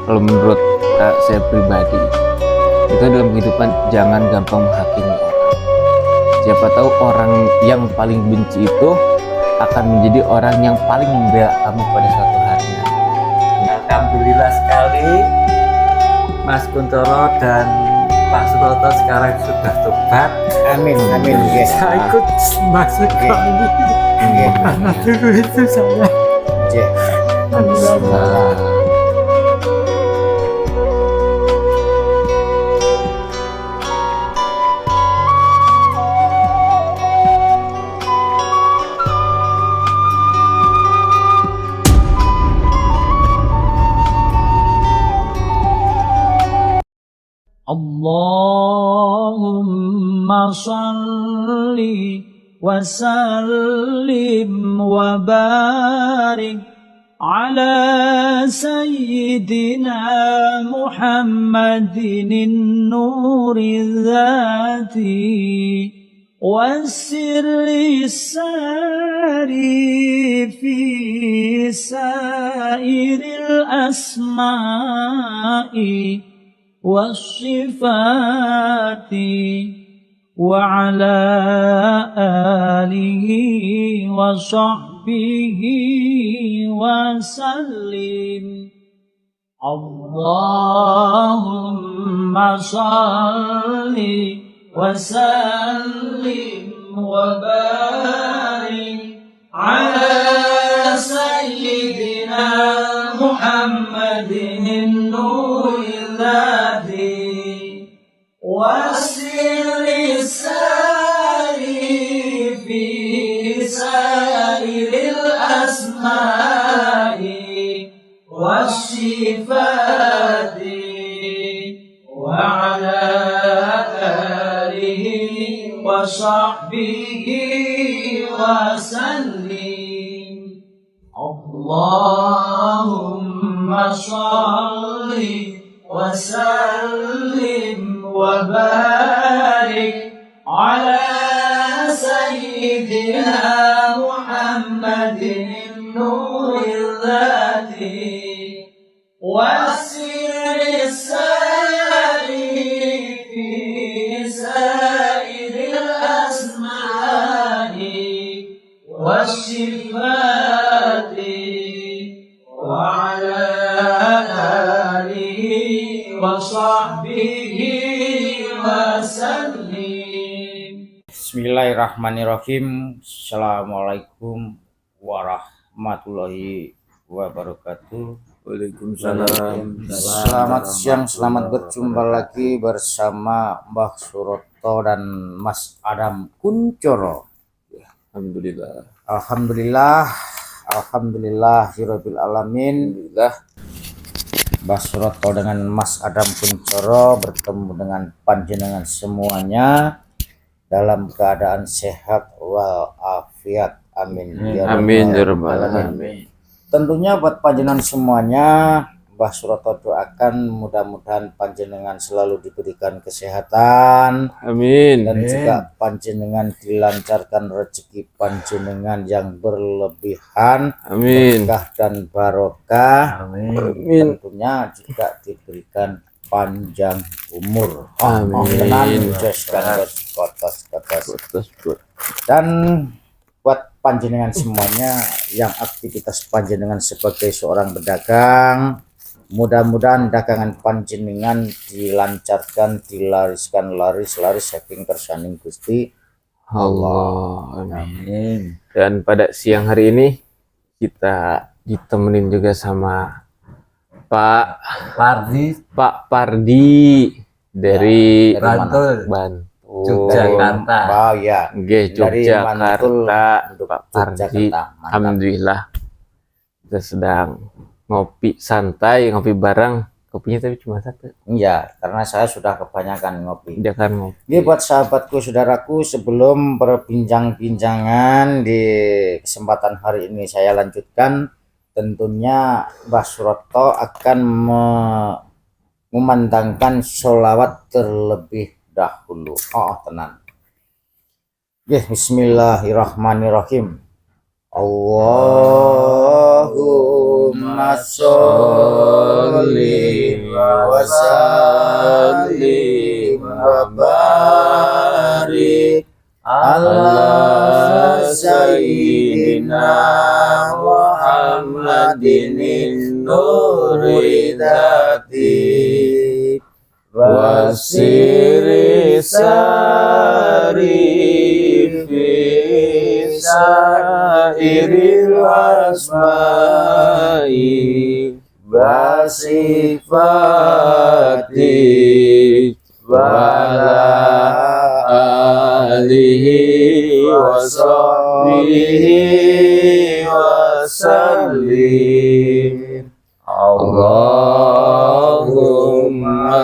Kalau menurut saya pribadi, kita dalam kehidupan jangan gampang menghakimi orang. Siapa tahu orang yang paling benci itu akan menjadi orang yang paling membela kamu pada suatu hari. Alhamdulillah sekali Mas Kuntoro dan Pak Suroto sekarang sudah tobat. Amin, amin. Saya ikut masuk ke ini karena dulu itu saya Alhamdulillah. Allahumma salli wa sallim wa barik ala sayyidina Muhammadin nuri dhati wasirri sari fi sairil asma'i والصفات وعلى آله وصحبه وسلم اللهم صل وسلم وبارك على سيدنا محمد النور وسر الساري في سائر الأسماء والصفات وعلى آله وصحبه وسلم اللهم صل وسلم وبارك على سيدنا محمد النور الذاتي والسر الساري في سائر الأسماء والصفات وعلى آله وصحبه وسلم. Bismillahirrahmanirrahim. Assalamualaikum warahmatullahi wabarakatuh. Waalaikumsalam. Selamat siang, selamat berjumpa lagi bersama Mbah Suroto dan Mas Adam Kuncoro. Alhamdulillah. Alhamdulillahirabbil alamin. Mbah Suroto dengan Mas Adam Kuncoro bertemu dengan panjenengan semuanya dalam keadaan sehat walafiat. Amin. Amin ya rabbal alamin. Tentunya buat panjenengan semuanya, Mbah Suroto doakan mudah-mudahan panjenengan selalu diberikan kesehatan. Amin. Dan juga panjenengan dilancarkan rezeki panjenengan yang berlebihan. Amin. Berkah dan barokah. Amin. Tentunya juga diberikan panjang umur. Amin. Dan buat panjenengan semuanya yang aktivitas panjenengan sebagai seorang pedagang, mudah-mudahan dagangan panjenengan dilancarkan, dilariskan laris saking kersaning Gusti Allah. Amin. Dan pada siang hari ini kita ditemenin juga sama Pak Pardi dari Bantul. Yogyakarta. Oh ya, Dari Yogyakarta, Pak Pardi. Alhamdulillah kita sedang ngopi santai, ngopi bareng. Kopinya tapi cuma satu. Iya, karena saya sudah kebanyakan ngopi. Jangan ngopi. Ini buat sahabatku, saudaraku, sebelum berbincang-bincangan di kesempatan hari ini saya lanjutkan, tentunya Mbah Suroto akan memandangkan sholawat terlebih dahulu. Tenang. Bismillahirrahmanirrahim. Allahu Allahumma sholli wa sallim wa barik ala sayyidina Muhammadin nuri dzati wasiri sari fi sairil asma'i wasifati wala alihi wa sahbihi wa sallim. Allahumma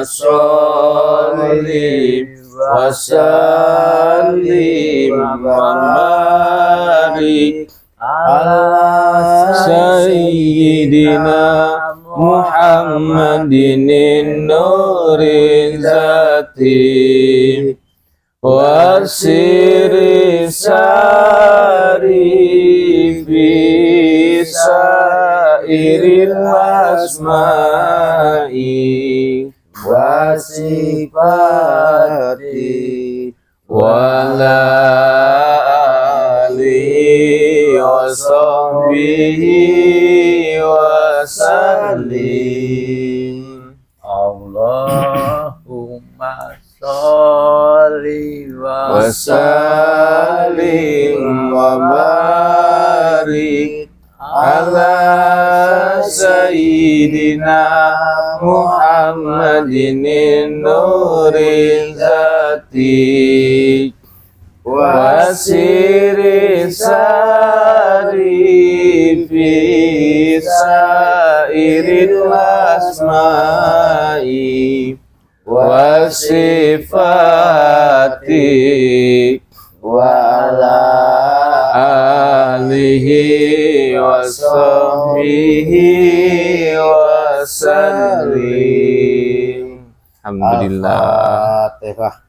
sholli wa sallim wa barik ala sayyidina Muhammadin nuri dzati wasiri sari fi sairil asma'i wasifati wala alihi wa sahbihi wa sallim. Allahumma sholli wa Wasallim wa barik ala sayyidina Muhammadin nuri dzati wasiri sari fi sairil asma'i wasifati wala alihi wa sahbihi wa sallim. Alhamdulillah. Al-Fatihah.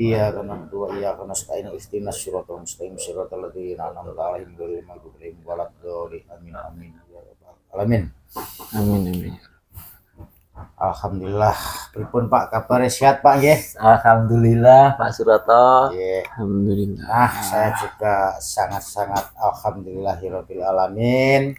Iya karena dua iya karena stain istinas syiratul mustaqim syiratal ladzina an'amta 'alaihim ghairil maghdubi 'alaihim waladdallin amin amin ya rabbal alamin. Amin amin. Alhamdulillah. Pripun Pak kabar sehat Pak nggih? Alhamdulillah Pak Suroto. Nggih. Alhamdulillah. Nah, saya juga sangat-sangat alhamdulillahirabbil alamin.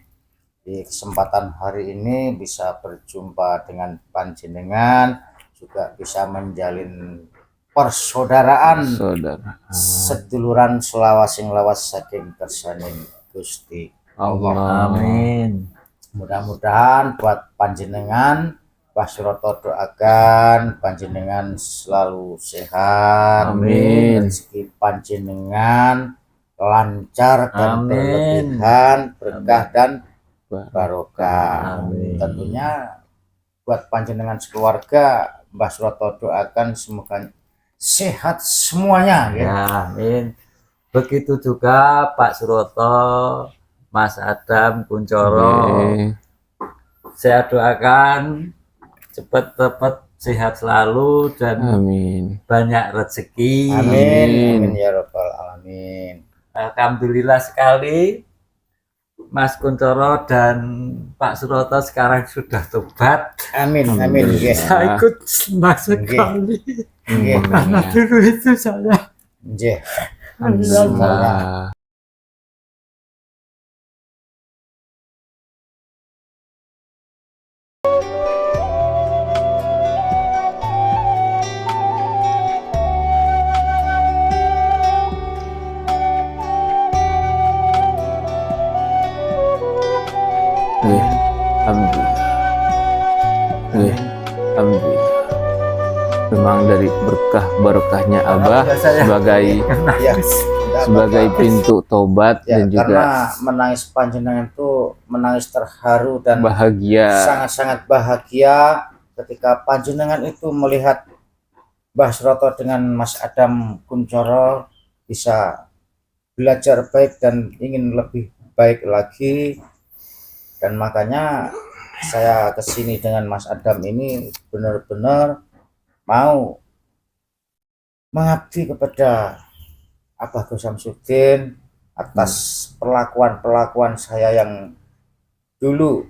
Di kesempatan hari ini bisa berjumpa dengan panjenengan, juga bisa menjalin persaudaraan Saudara. seduluran selawasing lawas saking kersaning Gusti Allah. Amin. Mudah-mudahan buat panjenengan Pak Suroto doakan panjenengan selalu sehat, Amin. rezeki panjenengan lancar dan Amin. berlebihan berkah dan barokah. Amin. Tentunya buat panjenengan sekeluarga Mbah Suroto doakan semoga sehat semuanya ya. Ya, amin. Begitu juga Pak Suroto, Mas Adam Kuncoro. Oke. Saya doakan cepat-cepat sehat selalu dan Amin. banyak rezeki. Amin. Amin ya rabbal alamin. Alhamdulillah sekali Mas Kuncoro dan Pak Suroto sekarang sudah tobat. Amin. Amin. Nggih. Saya ikut senang sekali. Nggih. Karena dulu itu saya Nggih. Alhamdulillah. Alhamdulillah. Alhamdulillah. Memang dari berkah barokahnya Abah sebagai Ya. sebagai pintu tobat Ya, dan juga karena menangis panjenengan itu menangis terharu dan bahagia. sangat-sangat bahagia ketika panjenengan itu melihat Mbah Suroto dengan Mas Adam Kuncoro bisa belajar baik dan ingin lebih baik lagi, dan makanya saya kesini dengan Mas Adam ini benar-benar mau mengabdi kepada Abah Gus Samsudin atas perlakuan saya yang dulu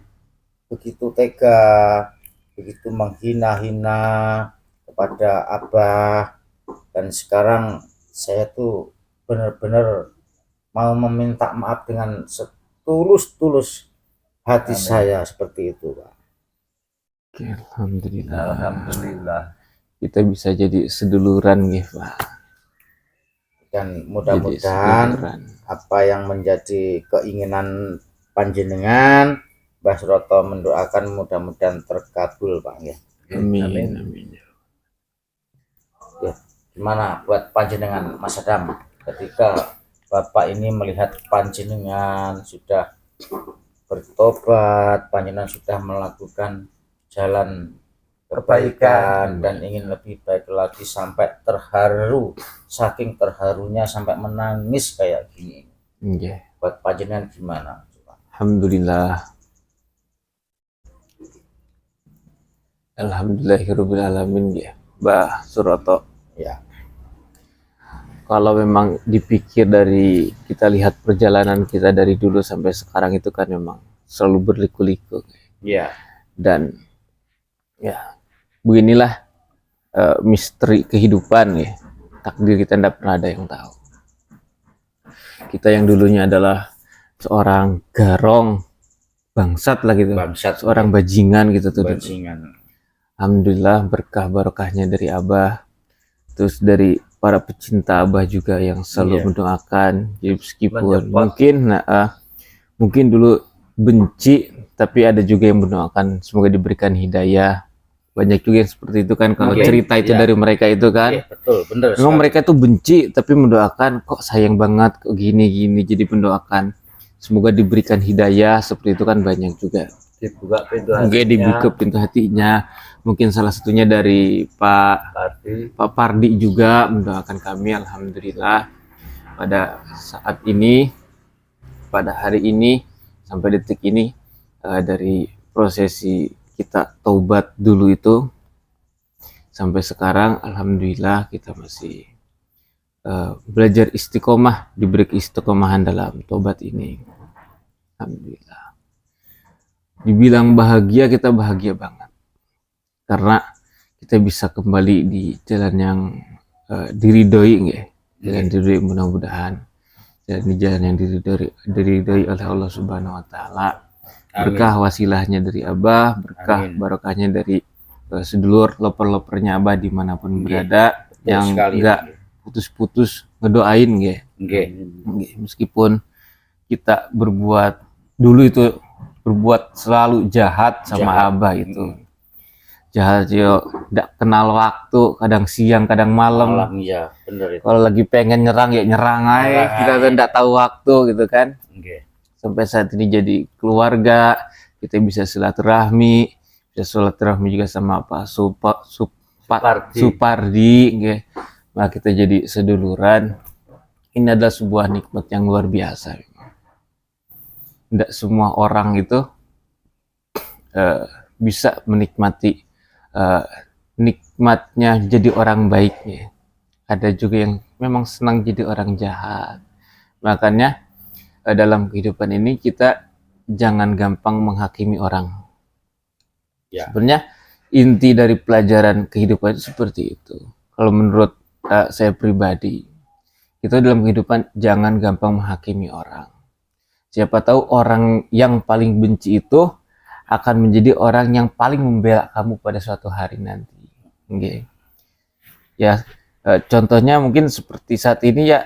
begitu tega, begitu menghina-hina kepada Abah, dan sekarang saya tuh benar-benar mau meminta maaf dengan setulus-tulus hati Amin. saya, seperti itu, Pak. Oke, alhamdulillah. Alhamdulillah. Kita bisa jadi seduluran gitu, Pak. Dan Jadi mudah-mudahan seduluran. apa yang menjadi keinginan panjenengan, Mbah Suroto mendoakan mudah-mudahan terkabul, Pak, ya. Amin, amin. Ya, gimana buat panjenengan, Mas Adam, ketika Bapak ini melihat panjenengan sudah bertobat, panjenengan sudah melakukan jalan kebaikan dan ingin lebih baik lagi, sampai terharu, saking terharunya sampai menangis kayak gini. Nggih. Buat panjenengan gimana? Alhamdulillah. Alhamdulillahirabbil alamin ya, Mbah Suroto. Ya, Kalau memang dipikir dari kita lihat perjalanan kita dari dulu sampai sekarang itu kan memang selalu berliku-liku, ya, dan ya beginilah misteri kehidupan ya. Takdir kita tidak pernah ada yang tahu. Kita yang dulunya adalah seorang garong bangsat lah gitu, bangsat, seorang bajingan gitu tuh dulu. bajingan. Alhamdulillah berkah barokahnya dari Abah, terus dari para pecinta Abah juga yang selalu Iya. mendoakan. Jadi meskipun Mensupport. mungkin dulu benci, tapi ada juga yang mendoakan semoga diberikan hidayah. Banyak juga yang seperti itu kan, kalau Mungkin, cerita itu iya. dari mereka itu kan. Iya, betul, bener Memang sekali. mereka tuh benci tapi mendoakan, kok sayang banget, kok gini-gini, jadi mendoakan semoga diberikan hidayah, seperti itu kan banyak juga. Dibuka pintu Mungkin hatinya. dibuka pintu hatinya, mungkin salah satunya dari Pak Pardi juga mendoakan kami. Alhamdulillah pada saat ini, pada hari ini sampai detik ini, dari prosesi kita taubat dulu itu sampai sekarang, alhamdulillah kita masih belajar istiqomah, diberi istiqomahan dalam taubat ini. Alhamdulillah. Dibilang bahagia, kita bahagia banget karena kita bisa kembali di jalan yang diridhoi, nggih. Jalan diridhoi, mudah-mudahan di jalan yang diridhoi oleh Allah Subhanahu wa taala. Berkah wasilahnya dari Abah, berkah Amin. barokahnya dari sedulur loper-lopernya Abah dimanapun Nggih. berada, Betul yang sekali. enggak putus-putus ngedoain, nggih. Nggih. Nggih, meskipun kita berbuat dulu itu berbuat selalu jahat sama Jahat. Abah itu. Jahat yo, ndak kenal waktu, kadang siang, kadang malam. Malam, ya, bener itu. Kalau lagi pengen nyerang ya nyerang aja, Nyerang kita aja. tuh ndak tahu waktu gitu kan. Nggih. Sampai saat ini jadi keluarga, kita bisa silaturahmi juga sama Pak Supardi, nggih. Nah, kita jadi seduluran. Ini adalah sebuah nikmat yang luar biasa. Tidak semua orang itu bisa menikmati nikmatnya jadi orang baik, ya. Ada juga yang memang senang jadi orang jahat. Makanya dalam kehidupan ini kita jangan gampang menghakimi orang. Ya. Sebenarnya inti dari pelajaran kehidupan itu seperti itu. Kalau menurut saya pribadi, kita dalam kehidupan jangan gampang menghakimi orang. Siapa tahu orang yang paling benci itu akan menjadi orang yang paling membela kamu pada suatu hari nanti. Okay. Ya, contohnya mungkin seperti saat ini ya,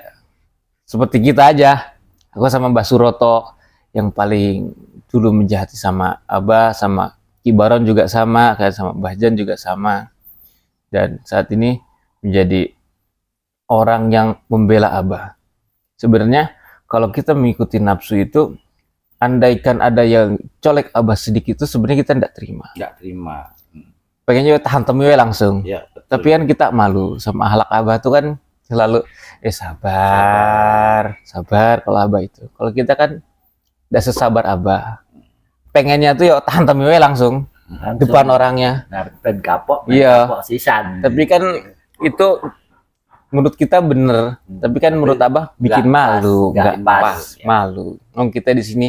seperti kita aja. Aku sama Mbah Suroto yang paling dulu menjahati sama Abah, sama Kibaron juga sama, kayak sama Mbah Jan juga sama. Dan saat ini menjadi orang yang membela Abah. Sebenarnya kalau kita mengikuti nafsu itu, andaikan ada yang colek Abah sedikit itu sebenarnya kita tidak terima. Nggak terima. Pengennya tahan temiwe langsung. Ya, betul. Tapi kan kita malu sama akhlak Abah tuh kan selalu sabar kalau Abah itu. Kalau kita kan tidak sesabar Abah. Pengennya tuh ya tahan temiwe langsung depan orangnya. Ben kapok, Iya. kapok sisan. Tapi kan itu menurut kita bener, tapi kan menurut Abah bikin malu, nggak pas, ya. malu. Kita di sini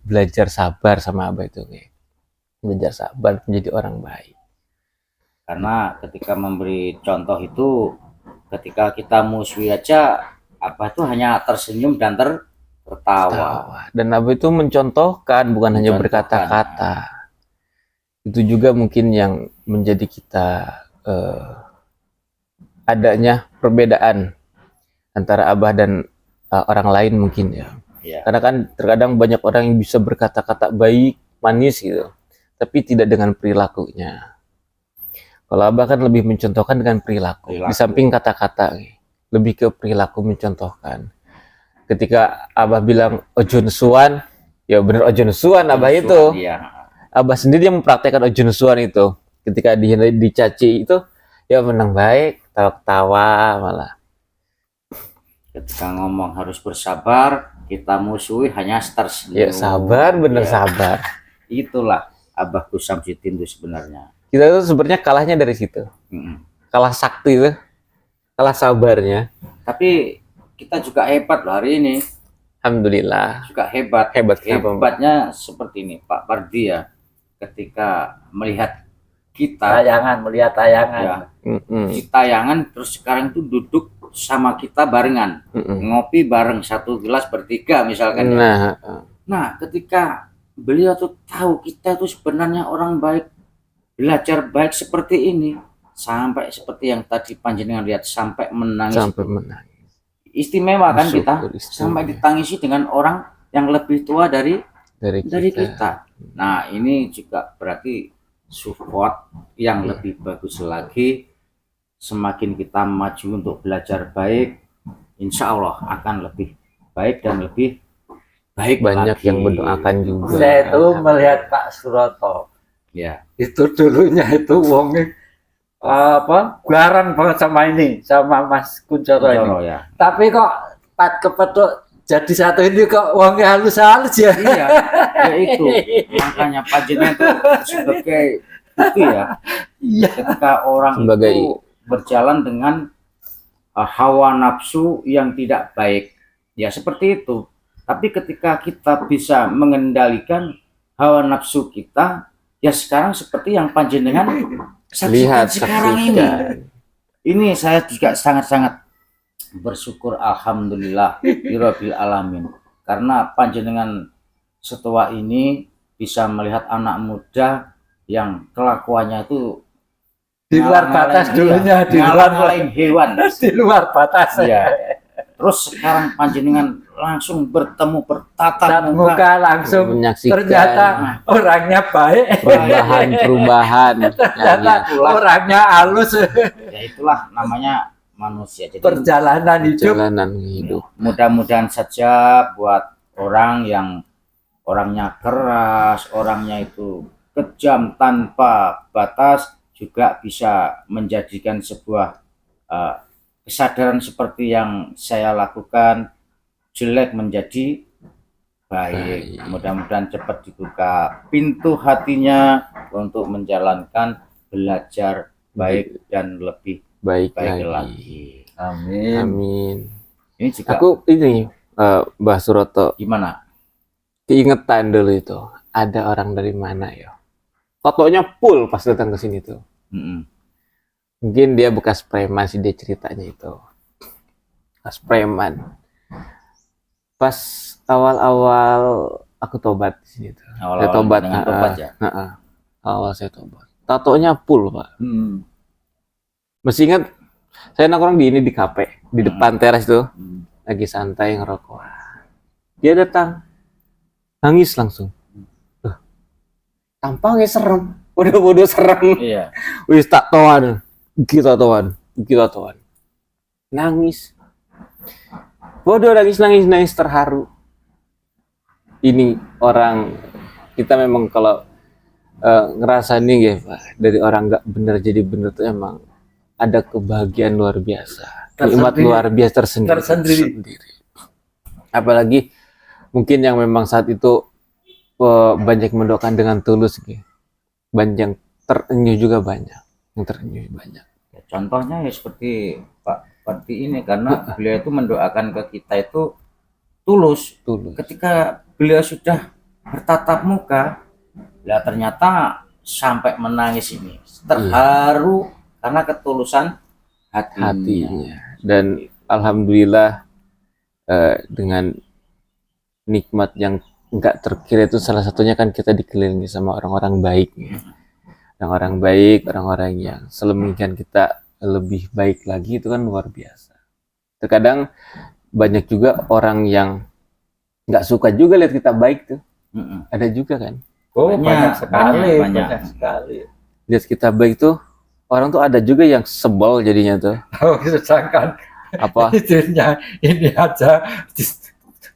belajar sabar sama Abah itu, kayak belajar sabar menjadi orang baik. Karena ketika memberi contoh itu, ketika kita musuhi aja, apa itu hanya tersenyum dan tertawa. Dan Abah itu mencontohkan, bukan hanya Mencontohkan. berkata-kata. Itu juga mungkin yang menjadi kita adanya perbedaan antara Abah dan orang lain mungkin ya. Ya. Karena kan terkadang banyak orang yang bisa berkata-kata baik, manis gitu, tapi tidak dengan perilakunya. Kalau Abah kan lebih mencontohkan dengan perilaku. Di samping kata-kata, lebih ke perilaku mencontohkan. Ketika Abah bilang ojo nesuan, ya bener ojo nesuan Abah itu. Iya. Abah sendiri yang mempraktekkan ojo nesuan itu. Ketika dicaci itu, ya menang baik, tawa-tawa malah. Ketika ngomong harus bersabar, kita musuhi hanya tersenyum. Ya sabar, bener Ya. sabar. Itulah Abah Gus Samsudin itu sebenarnya. Kita tuh sebenarnya kalahnya dari situ. Kalah sakti itu, kalah sabarnya. Tapi kita juga hebat loh hari ini. Alhamdulillah. Juga hebat. Hebat kenapa, Mbak? Hebatnya seperti ini Pak Pardi ya. Ketika melihat kita Melihat tayangan. ya, Mm-mm. di tayangan, terus sekarang tuh duduk sama kita barengan, Mm-mm. ngopi bareng satu gelas bertiga misalkan. Ya. Nah, Nah, ketika beliau tuh tahu kita tuh sebenarnya orang baik, belajar baik seperti ini, sampai seperti yang tadi panjenengan lihat, sampai menangis. sampai menang. Istimewa kan Bersyukur, kita, istimewa. sampai ditangisi dengan orang yang lebih tua dari Dari kita. Nah, ini juga berarti support yang lebih bagus lagi. Semakin kita maju untuk belajar baik, insya Allah akan lebih baik dan lebih baik. Banyak lagi. yang mendoakan juga. Saya itu melihat Pak Suroto. Ya, Itu dulunya itu wongnya garan banget sama ini, sama Mas Kuncoro ini. Kuncoro ya. Tapi kok Pat Kepethuk jadi satu ini kok wongnya halus-halus ya. Iya, ya itu makanya panjenengan itu sebagai bukti ya. Iya. Ketika orang Sebagai- itu berjalan dengan hawa nafsu yang tidak baik, ya seperti itu. Tapi ketika kita bisa mengendalikan hawa nafsu kita, ya sekarang seperti yang panjenengan saksikan Lihat, sekarang saksikan. ini saya juga sangat-sangat bersyukur, alhamdulillah birabbil alamin, karena panjenengan setua ini bisa melihat anak muda yang kelakuannya itu Di luar batas dulunya, di luar lain hewan. di luar batas. Iya. Terus sekarang panjenengan langsung bertemu bertatap Tatap muka. muka langsung Menyaksikan ternyata orangnya baik. perubahan. Ternyata orangnya halus. Ya itulah namanya manusia. Jadi Perjalanan hidup. Perjalanan hidup. mudah-mudahan saja buat orang yang orangnya keras, orangnya itu kejam tanpa batas, juga bisa menjadikan sebuah kesadaran seperti yang saya lakukan, jelek menjadi baik. Mudah-mudahan cepat dibuka pintu hatinya untuk menjalankan belajar baik dan lebih Baik baik lagi. lagi. Amin. Amin. Ini juga Aku ini Mbah Suroto gimana? keingetan dulu itu ada orang dari mana ya? Fotonya full pas datang ke sini tuh. Mm-mm. Mungkin dia bekas preman sih, dia ceritanya itu. Bekas preman. Pas awal-awal aku tobat di sini tuh. Saya Awal-awal tobat, dengan tobat ya. Awal saya tobat. Tatonya full, Pak. Hmm. Masih ingat saya nongkrong di kafe, di depan teras tuh, lagi santai ngerokok. Dia datang, nangis langsung. Tampangnya serem, bodoh-bodoh serem. Iya. Wis tak toan, kita toan. Nangis. Bodoh nangis terharu. Ini orang kita memang kalau ngerasa nih ya Pak, dari orang nggak bener jadi bener tuh emang ada kebahagiaan luar biasa, nikmat luar biasa tersendiri. Apalagi mungkin yang memang saat itu banyak mendoakan dengan tulus gitu. Banyak yang terenyuh juga banyak. Yang terenyuh banyak. Ya, Contohnya ya seperti Pak seperti ini, karena beliau itu mendoakan ke kita itu tulus. tulus. Ketika beliau sudah bertatap muka, ya ternyata sampai menangis ini, terharu karena ketulusan hatinya. Hatinya. Dan alhamdulillah dengan nikmat yang enggak terkira itu salah satunya kan kita dikelilingi sama orang-orang baik. Orang-orang baik, orang-orang yang sedemikian kita lebih baik lagi, itu kan luar biasa. Terkadang banyak juga orang yang nggak suka juga lihat kita baik tuh. Mm-mm. Ada juga kan. Oh, Banyak, banyak sekali, banyak. banyak sekali. Lihat kita baik tuh, orang tuh ada juga yang sebel jadinya tuh. Oh, sedangkan Apa? istrinya ini aja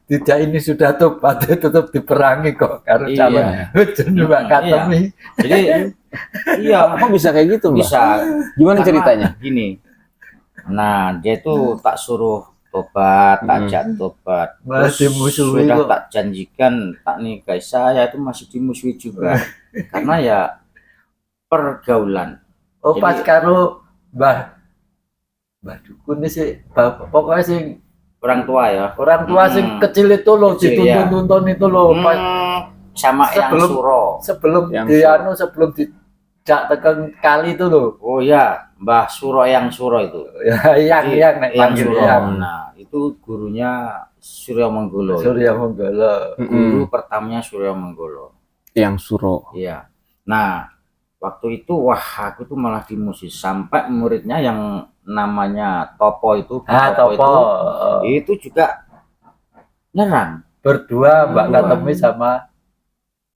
tidak, ini sudah tobat tetap diperangi kok karena Iya. calon hujan juga Iya. katemi. Jadi iya, Kok bisa kayak gitu, Mbak? bisa. Gimana Karena ceritanya? Gini. Nah, dia itu tak suruh tobat, tak ajak tobat. Malah Terus dimusuhi sudah kok. tak janjikan tak nikahi, saya itu masih dimusuhi juga. Karena ya pergaulan. Oh, Jadi- pas karo Mbah Dukun ini sih, pokoknya sing Orang tua ya. orang tua sing kecil itu loh, Kecil, ya. dituntun-tuntun itu loh, pas Sama yang Sebelum- suro. sebelum Yang sebelum dijak tekan kali itu loh. Oh ya, Mbah Suro yang suro itu. yang nek yang panggil suro. yang Nah, itu gurunya Surya Menggolo. Surya Menggolo. Guru pertamanya Surya Menggolo. Yang suro. Iya. Nah, waktu itu wah aku tuh malah dimusuhi sampai muridnya yang namanya Topo itu, Pak Topo itu juga nyerang. berdua Mbak Berdua. Katemi sama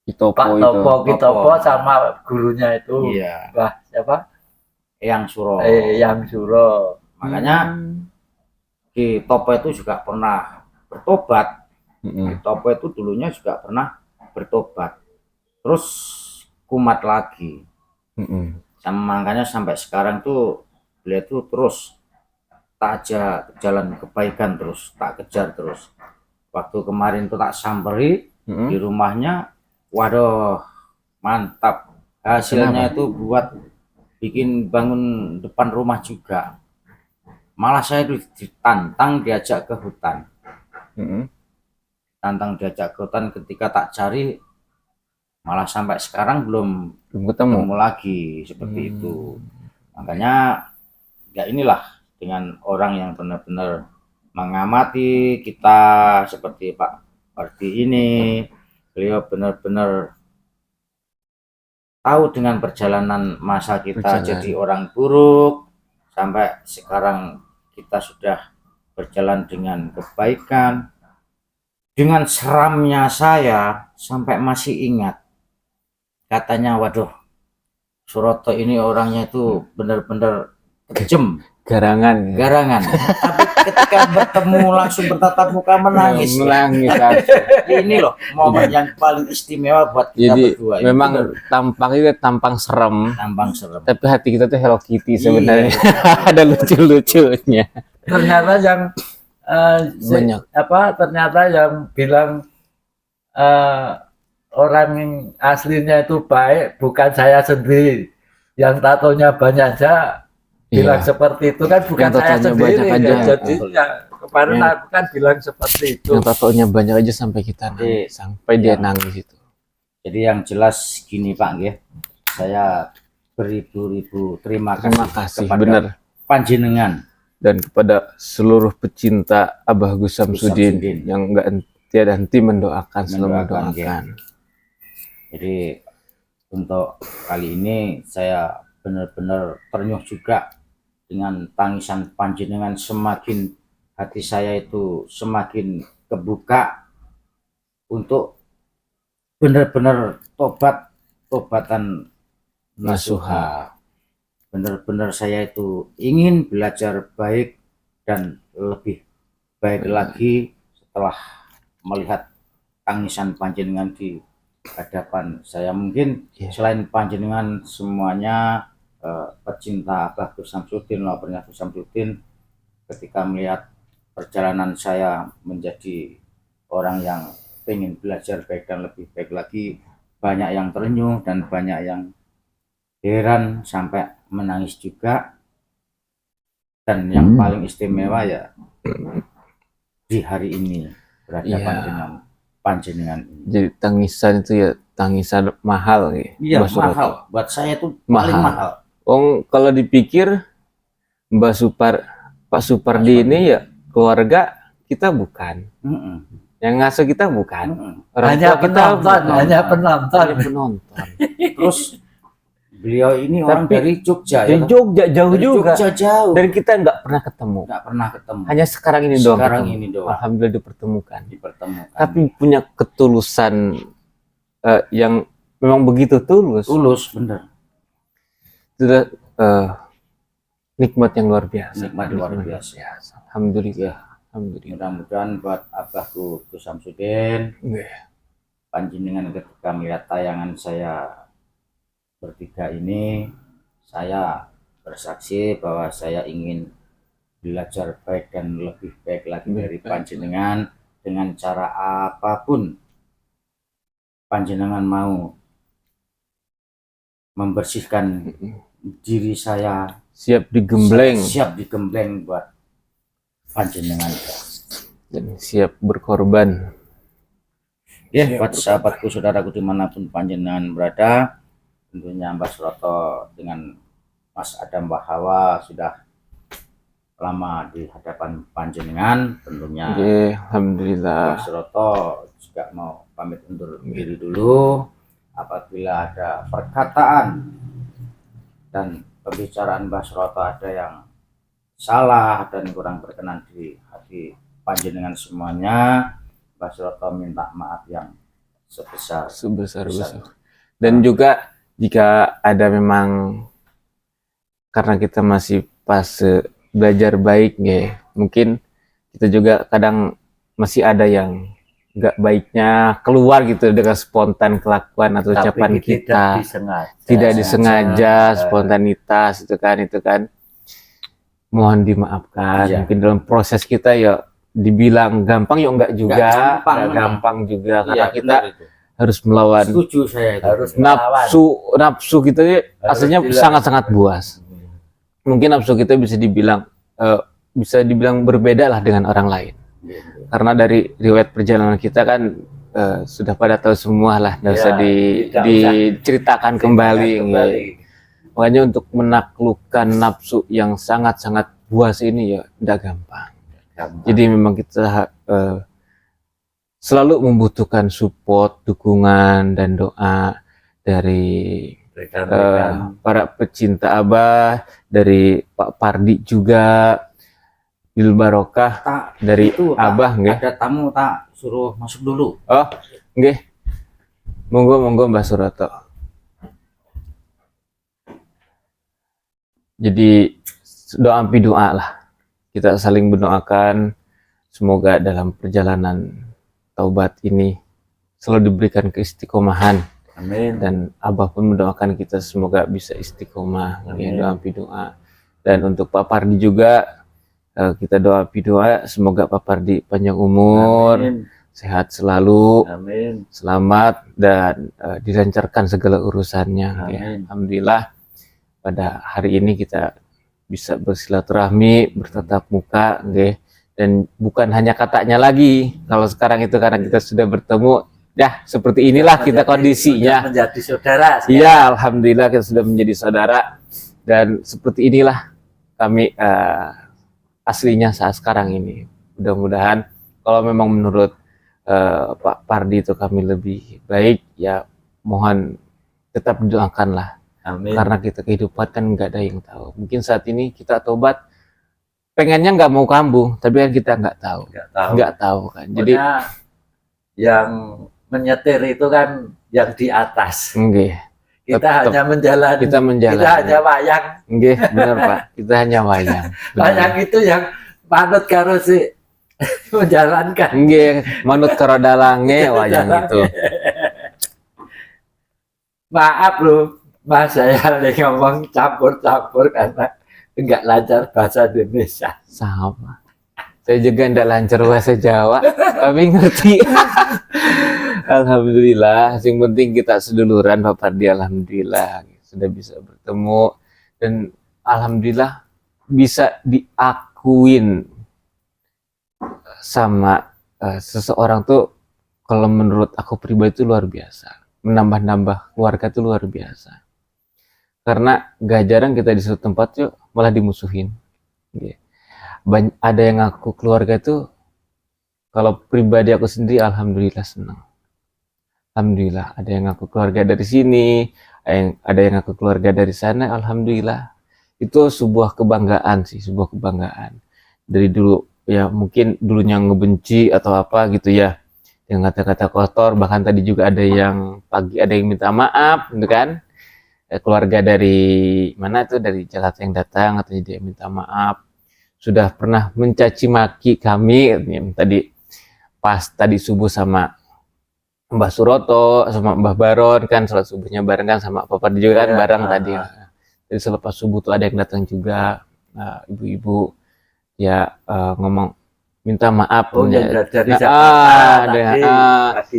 Kitopo Pak itu. Topo, Kitopo Topo. sama gurunya itu Iya, Mbah siapa? yang Suro. Yang Suro. Makanya di Topo itu juga pernah bertobat. Mm-mm. Topo itu dulunya juga pernah bertobat. Terus kumat lagi. Mm-mm. Makanya sampai sekarang tuh beliau tuh terus tak aja jalan kebaikan, terus tak kejar terus. Waktu kemarin tuh tak samperi Mm-mm. di rumahnya, waduh mantap, hasilnya itu buat bikin bangun depan rumah juga. Malah saya itu ditantang diajak ke hutan. Mm-mm. Tantang diajak ke hutan, ketika tak cari malah sampai sekarang belum Belum ketemu. ketemu lagi seperti itu. Makanya ya inilah, dengan orang yang benar-benar mengamati kita seperti Pak Pardi ini, beliau benar-benar tahu dengan perjalanan masa kita Perjalanan. jadi orang buruk sampai sekarang kita sudah berjalan dengan kebaikan. Dengan seramnya saya sampai masih ingat, katanya waduh Suroto ini orangnya itu benar-benar kejam, Garangan. garangan. Tapi ketika bertemu langsung bertatap muka menangis. Menangis. langsung. Ini loh momen yang paling istimewa buat kita Jadi berdua. Ini memang benar, tampangnya tampang serem, tambang serem. tapi hati kita tuh Hello Kitty Iya. sebenarnya. Ada lucu-lucunya. Ternyata yang Banyak. ternyata yang bilang orang yang aslinya itu baik bukan saya sendiri. Yang tatonya banyak aja bilang Iya. seperti itu kan bukan Yang saya tatonya sendiri. banyak Ya, aja. jadi ya, kemarin Yang- aku kan bilang seperti itu. Yang tatonya banyak aja sampai kita nangis, sampai dia Iya. nangis itu. Jadi yang jelas gini Pak nggih, saya beribu-ribu terima Terima kasih kasih, kepada benar. panjenengan. Dan kepada seluruh pecinta Abah Gus Samsudin Samsudin. yang enggak tiada henti mendoakan, selalu Mendoakan, mendoakan. Jadi untuk kali ini saya benar-benar ternyuh juga dengan tangisan panjenengan, semakin hati saya itu semakin kebuka untuk benar-benar tobatan nasuha. Benar-benar saya itu ingin belajar baik dan lebih baik lagi setelah melihat tangisan panjenengan di hadapan saya. Mungkin Iya. selain panjenengan semuanya pecinta Abah Gus Samsudin, lovernya Gus Samsudin, ketika melihat perjalanan saya menjadi orang yang ingin belajar baik dan lebih baik lagi, banyak yang terenyuh dan banyak yang heran sampai menangis juga. Dan yang paling istimewa ya di hari ini berhadapan Iya. dengan panjenengan ini. Jadi tangisan itu ya tangisan mahal ya. Iya, Mbah Suroto. mahal. Buat saya itu paling mahal. Kalau dipikir Pak Supardi ini ya keluarga kita bukan. Mm-mm. Yang ngasuh kita bukan. Mm-mm. Orang Hanya tua kita penonton, bukan. hanya penonton. Hanya penonton. Terus beliau ini orang Tapi dari Jogja Di ya. Jogja jauh Dari juga. Jogja jauh. Dan kita nggak pernah ketemu. Nggak pernah ketemu. Hanya sekarang ini doang. Sekarang ketemu. ini doang. Alhamdulillah dipertemukan. Dipertemukan. Tapi punya ketulusan yang memang begitu tulus. Tulus, bener. Sudah nikmat yang luar biasa. Nikmat luar biasa. Alhamdulillah. Ya. Alhamdulillah. Mudah-mudahan buat abahku Gus Samsudin, Iya. panjenengan ketika melihat tayangan saya bertiga ini, saya bersaksi bahwa saya ingin belajar baik dan lebih baik lagi dari panjenengan dengan cara apapun panjenengan mau membersihkan diri saya, Siap digembleng siap digembleng buat panjenengan. dan siap berkorban. Ya, buat sahabatku, saudaraku dimanapun panjenengan berada, tentunya Mbah Suroto dengan Mas Adam Bahawa sudah lama di hadapan panjenengan. Tentunya Oke, alhamdulillah. Mbah Suroto juga mau pamit undur diri dulu. Apabila ada perkataan dan pembicaraan Mbah Suroto ada yang salah dan kurang berkenan di hati panjenengan semuanya, Mbah Suroto minta maaf yang sebesar. Sebesar-besar. Dan juga jika ada memang karena kita masih fase belajar baik ya, mungkin kita juga kadang masih ada yang nggak baiknya keluar gitu dengan spontan kelakuan atau Tapi ucapan tidak kita. disengaja. Tidak disengaja, spontanitas itu kan. Mohon dimaafkan. Iya. Mungkin dalam proses kita ya dibilang gampang ya enggak juga, gampang, nggak memang. gampang juga karena Iya, kita benar itu. harus melawan Setuju saya itu. Harus melawan. nafsu kita ya Harus aslinya dilawan. sangat-sangat buas. Mungkin nafsu kita bisa dibilang berbeda lah dengan orang lain. Karena dari riwayat perjalanan kita kan sudah pada tahu semua lah, nggak Ya, usah tidak diceritakan kembali. Ya. Makanya untuk menaklukkan nafsu yang sangat-sangat buas ini ya tidak gampang. Jadi memang kita selalu membutuhkan support, dukungan dan doa dari Rekan-rekan. para pecinta Abah, dari Pak Pardi juga, Bil Barokah Tak, dari itu, tak. Abah nggih. Ada tamu tak suruh masuk dulu. Oh, nggih. Monggo Mbah Suroto. Jadi doa lah. Kita saling mendoakan semoga dalam perjalanan taubat ini selalu diberikan keistiqomahan. Amin. Dan Abah pun mendoakan kita semoga bisa istiqomah ya, doa. Dan untuk Pak Pardi juga kita doa semoga Pak Pardi panjang umur, Amin. sehat selalu, Amin. selamat dan dilancarkan segala urusannya. Ya. Amin. Alhamdulillah pada hari ini kita bisa bersilaturahmi, bertatap muka, nggih. Dan bukan hanya katanya lagi. Kalau sekarang itu karena kita sudah bertemu, ya seperti inilah kita kondisinya. Menjadi saudara. Iya, alhamdulillah kita sudah menjadi saudara dan seperti inilah kami aslinya saat sekarang ini. Mudah-mudahan kalau memang menurut Pak Pardi itu kami lebih baik, ya mohon tetap didoakanlah. Amin. Karena kita kehidupan kan nggak ada yang tahu. Mungkin saat ini kita tobat, pengennya nggak mau kambuh, tapi kan kita nggak tahu. Nggak tahu kan. Jadi Pokoknya yang menyetir itu kan yang di atas. nggih, Kita Tetap. hanya menjalani. kita menjalani. Kita hanya wayang. Nggih, benar Pak. Kita hanya wayang. Benar. Wayang itu yang manut karo si menjalankan. Nggih, manut karo dalange wayang itu. Maaf loh, Mas, saya lagi ngomong campur-campur karena enggak lancar bahasa Indonesia. Sama. Saya juga tidak lancar bahasa Jawa, tapi ngerti. Alhamdulillah, yang penting kita seduluran Pak Pardi, alhamdulillah sudah bisa bertemu dan alhamdulillah bisa diakuin sama seseorang tuh, kalau menurut aku pribadi itu luar biasa. Menambah-nambah keluarga tuh luar biasa. Karena gak jarang kita di suatu tempat yuk malah dimusuhin. Ada yang ngaku keluarga tuh, kalau pribadi aku sendiri alhamdulillah senang. Alhamdulillah ada yang ngaku keluarga dari sini, ada yang ngaku keluarga dari sana, alhamdulillah. Itu sebuah kebanggaan sih, sebuah kebanggaan. Dari dulu ya mungkin dulunya ngebenci atau apa gitu ya, yang kata-kata kotor, bahkan tadi juga ada yang pagi ada yang minta maaf gitu kan. Keluarga dari mana tuh, dari Jakarta yang datang atau dia minta maaf, sudah pernah mencaci maki kami tadi pas tadi subuh sama Mbah Suroto sama Mbah Baron kan, sholat subuhnya bareng kan, sama Papa juga kan bareng tadi. Jadi selepas subuh tuh ada yang datang juga, ibu-ibu ya, ngomong minta maaf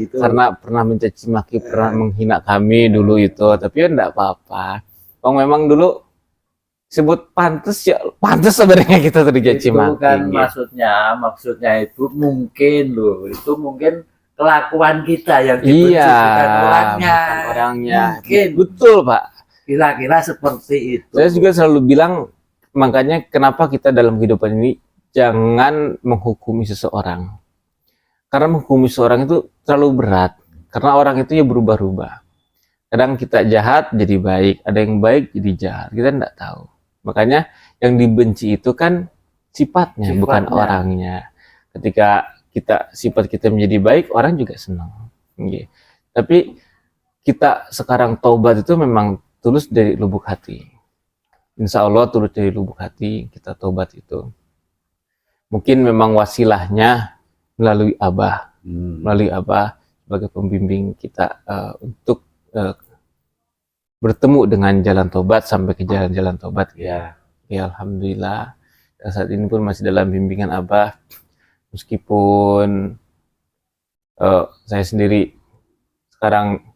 karena pernah mencaci maki, pernah menghina kami dulu itu, tapi ya enggak apa-apa. Oh memang dulu sebut pantas ya, pantas sebenarnya kita tuh dicaci maki. Kan maksudnya itu mungkin loh, itu mungkin kelakuan kita yang dibenci, bukan orangnya. Bukan orangnya. Mungkin. Betul Pak. Kira-kira seperti itu. Saya juga selalu bilang, makanya kenapa kita dalam kehidupan ini jangan menghukumi seseorang. Karena menghukumi seseorang itu terlalu berat. Karena orang itu ya berubah-ubah. Kadang kita jahat jadi baik, ada yang baik jadi jahat. Kita enggak tahu. Makanya yang dibenci itu kan sifatnya, bukan orangnya. Ketika sifat kita menjadi baik, orang juga senang. Tapi kita sekarang taubat itu memang tulus dari lubuk hati. Insya Allah tulus dari lubuk hati kita taubat itu. Mungkin memang wasilahnya melalui Abah, sebagai pembimbing kita untuk bertemu dengan jalan taubat sampai ke jalan-jalan taubat ya. Ya alhamdulillah. Dan saat ini pun masih dalam bimbingan Abah, meskipun saya sendiri sekarang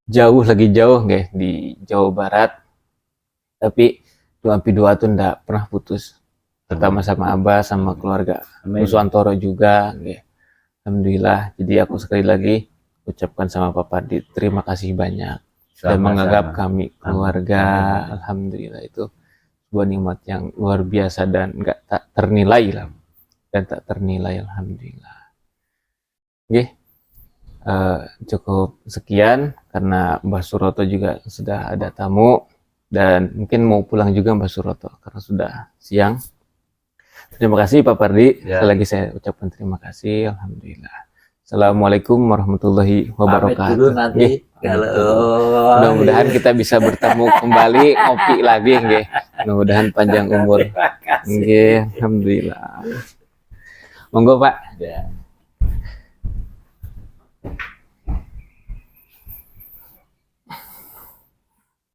lagi jauh di Jawa Barat, tapi doa tuh ndak pernah putus, terutama sama Abah, sama keluarga Nuswantoro juga. Alhamdulillah. Jadi aku sekali lagi ucapkan sama Papa Di, terima kasih banyak sudah menganggap kami keluarga. Alhamdulillah, itu sebuah nikmat yang luar biasa dan tak ternilai lah, alhamdulillah. Cukup sekian karena Mbah Suroto juga sudah ada tamu dan mungkin mau pulang juga Mbah Suroto karena sudah siang. Terima kasih Pak Pardi. Sekali lagi saya ucapkan terima kasih. Alhamdulillah. Assalamualaikum warahmatullahi wabarakatuh. Dulu nanti mudah-mudahan kita bisa bertemu kembali, ngopi lagi mudah-mudahan panjang umur. Alhamdulillah. Monggo Pak.